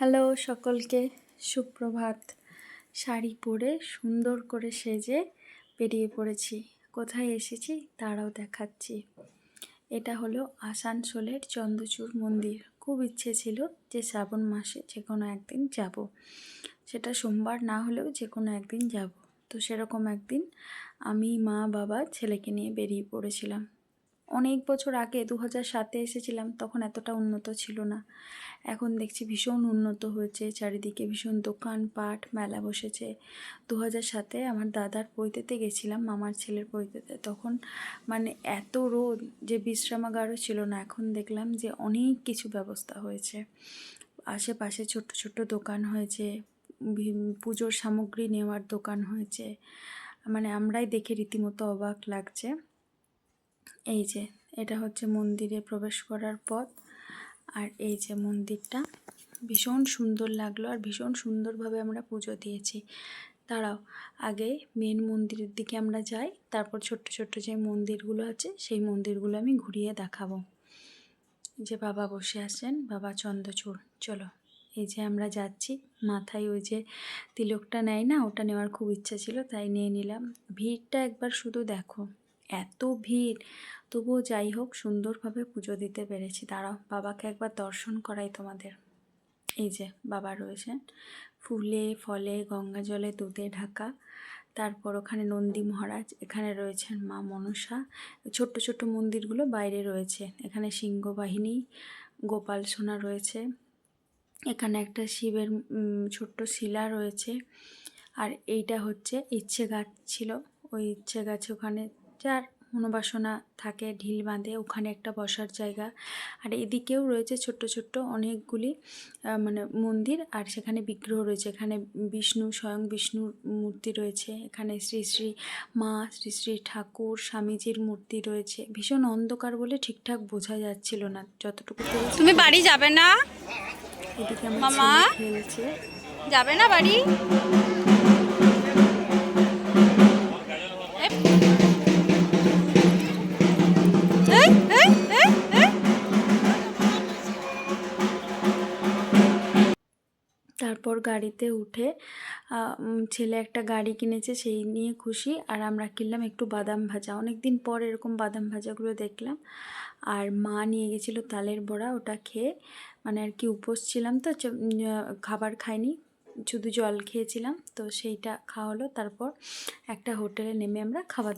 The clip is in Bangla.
হ্যালো সকলকে, সুপ্রভাত। শাড়ি পরে সুন্দর করে সেজে বেরিয়ে পড়েছি। কোথায় এসেছি তারাও দেখাচ্ছি। এটা হলো আসানসোলের চন্দ্রচূড় মন্দির। খুব ইচ্ছে ছিল যে শ্রাবণ মাসে যে কোনো একদিন যাব, সেটা সোমবার না হলেও যে কোনো একদিন যাব। তো সেরকম একদিন আমি, মা, বাবা, ছেলেকে নিয়ে বেরিয়ে পড়েছিলাম। অনেক বছর আগে 2007-এ এসেছিলাম, তখন এতটা উন্নত ছিল না। এখন দেখছি ভীষণ উন্নত হয়েছে, চারিদিকে ভীষণ দোকানপাট, মেলা বসেছে। 2007-এ আমার দাদার পৈতেতে গেছিলাম, মামার ছেলের পৈতেতে। তখন মানে এত রোদ যে বিশ্রামাগারও ছিল না। এখন দেখলাম যে অনেক কিছু ব্যবস্থা হয়েছে। আশেপাশে ছোট্ট ছোট্ট দোকান হয়েছে, পুজোর সামগ্রী নেওয়ার দোকান হয়েছে। মানে আমরাই দেখে রীতিমতো অবাক লাগছে। এই যে এটা হচ্ছে মন্দিরে প্রবেশ করার পথ, আর এই যে মন্দিরটা ভীষণ সুন্দর লাগলো, আর ভীষণ সুন্দরভাবে আমরা পুজো দিয়েছি। তারাও আগে মেন মন্দিরের দিকে আমরা যাই, তারপর ছোট্ট ছোট্ট যে মন্দিরগুলো আছে সেই মন্দিরগুলো আমি ঘুরিয়ে দেখাবো। যে বাবা বসে আছেন, বাবা চন্দ্রচূড়। চলো, এই যে আমরা যাচ্ছি। মাথায় ওই যে তিলকটা নেয় না, ওটা নেওয়ার খুব ইচ্ছা ছিল, তাই নিয়ে নিলাম। ভিড়টা একবার শুধু দেখো, এত ভিড়, তবুও যাই হোক সুন্দরভাবে পুজো দিতে পেরেছি। দাঁড়াও, বাবাকে একবার দর্শন করাই তোমাদের। এই যে বাবা রয়েছেন, ফুলে ফলে গঙ্গা জলে দুধে ঢাকা। তারপর ওখানে নন্দী মহারাজ, এখানে রয়েছেন মা মনসা। ছোট্ট ছোট্ট মন্দিরগুলো বাইরে রয়েছে। এখানে সিংহবাহিনী, গোপাল সোনা রয়েছে। এখানে একটা শিবের ছোট্ট শিলা রয়েছে। আর এইটা হচ্ছে ইচ্ছে গাছ ছিল, ওই ইচ্ছে গাছে ওখানে যার মনোবাসনা থাকে ঢিল বাঁধে, ওখানে একটা বসার জায়গা। আর এদিকেও রয়েছে ছোট্ট ছোট্ট অনেকগুলি মানে মন্দির, আর সেখানে বিগ্রহ রয়েছে। এখানে বিষ্ণু, স্বয়ং বিষ্ণুর মূর্তি রয়েছে। এখানে শ্রী শ্রী মা, শ্রী শ্রী ঠাকুর, স্বামীজির মূর্তি রয়েছে। ভীষণ অন্ধকার বলে ঠিকঠাক বোঝা যাচ্ছিল না, যতটুকু তুমি বাড়ি যাবে না এদিকে আমার মামা? ছেলে খেলছে। যাবে না বাড়ি? এই, এই, এই, এই। তারপর গাড়িতে উঠে ছেলে একটা গাড়ি কিনেছে, সেই নিয়ে খুশি। আর আমরা কিনলাম একটু বাদাম ভাজা, অনেক দিন পর এরকম বাদাম ভাজাগুলো দেখলাম। আর মা নিয়ে গেছিলো তালের বড়া, ওটা খেয়ে মানে আর কি উপোস ছিলাম, তো খাবার খাইনি, শুধু জল খেয়েছিলাম, তো সেইটা খাওয়া হলো। তারপর একটা হোটেলে নেমে আমরা খাবার